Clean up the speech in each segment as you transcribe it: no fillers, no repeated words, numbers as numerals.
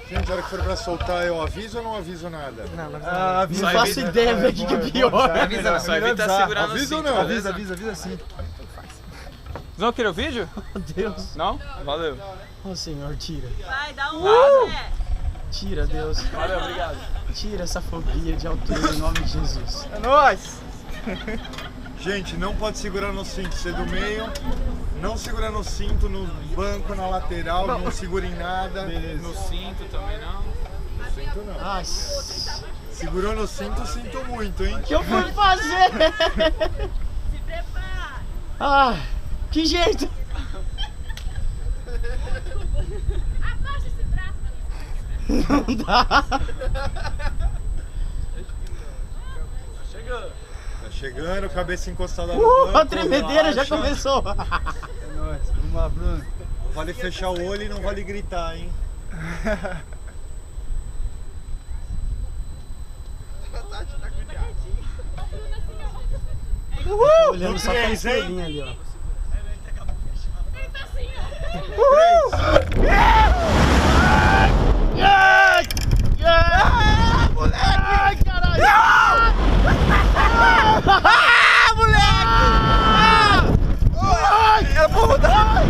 Gente, a hora que for pra soltar, eu aviso ou não aviso nada? Não faço ideia, velho, o que é pior. Avisa não, só evita segurando o Avisa ou cinto, não? beleza? Avisa sim. Vocês vão querer o vídeo? Meu Deus. Não? Valeu. Ô Senhor, tira. Vai, dá um né? Tira, Deus. Valeu, obrigado. Tira essa fobia de altura em nome de Jesus. É nóis! Gente, não pode segurar no cinto, ser do meio. Não segura no cinto, no banco, na lateral, não segura em nada. No cinto também não. No cinto não. Ai, Segurou no cinto, sinto muito, hein? o que eu fui fazer? Se prepara. Ah, que jeito. Abaixa esse braço. Não dá. Tá chegando, cabeça encostada no banco. A tremedeira já relaxa. começou. É nóis. Vamos lá, Bruno. Não vale fechar o olho e não vale gritar, hein? Tô olhando só pra três, hein? estrelinha ali, ó. Ele tá assim, ó. Ai, caralho! Ah, moleque! Era pra rodar!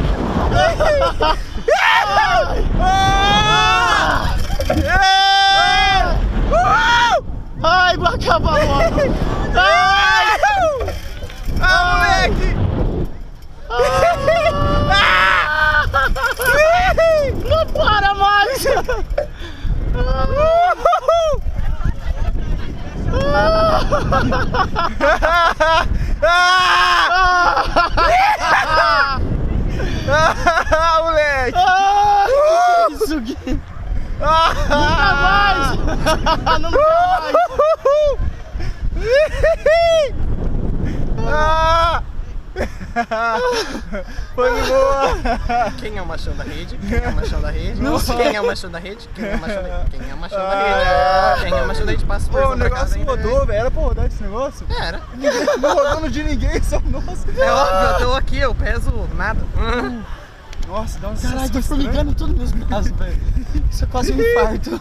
Ai, vai acabar logo! Ai! Ah, moleque! Não para mais! Ah, moleque! Isso aqui! Nunca mais! Nunca mais! Ah! Foi boa! Quem é o machão da rede? Quem é o machão da rede? Não sei. Quem é o machão da rede? Quem é o machão da rede? Quem é o machão da rede? Quem é o machão da rede? Passa por Pô, o cima pra casa negócio ainda. rodou, velho. Era pra rodar esse negócio? Era. Não rodou no de ninguém, só nossa. É óbvio, eu tô aqui, eu peso nada. Nossa, dá um Caralho, tô formigando tudo nos meus braços, velho. Isso é quase um infarto.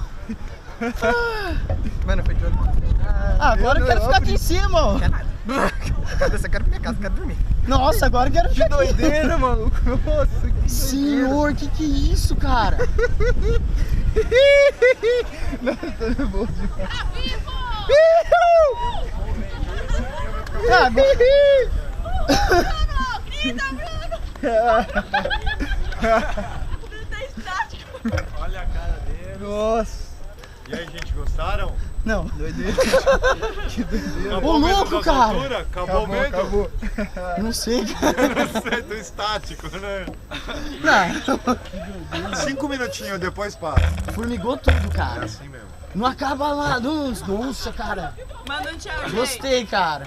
Mano, foi de olho. Ah, agora eu quero ficar aqui em cima, ó. Cabeça, eu quero pra minha casa, quero dormir. Nossa, agora eu quero ficar aqui. Doideira, maluco. Nossa, que Senhor, que é isso, cara? tô nervoso demais. Tá vivo! Ah, agora... Grita, Bruno! Bruno tá estático. Olha a cara dele. Nossa. E aí, gente, gostaram? Não. Doideira. Que doideira. Acabou Ô, o medo louco, das cara. alturas? Acabou o medo? Acabou. Não sei, cara. Não sei, tô estático, né? Não, 5 minutinhos depois passa. formigou tudo, É cara. assim mesmo. Não acaba lá. Nossa, cara. Manda um tchau, gente. Gostei, cara.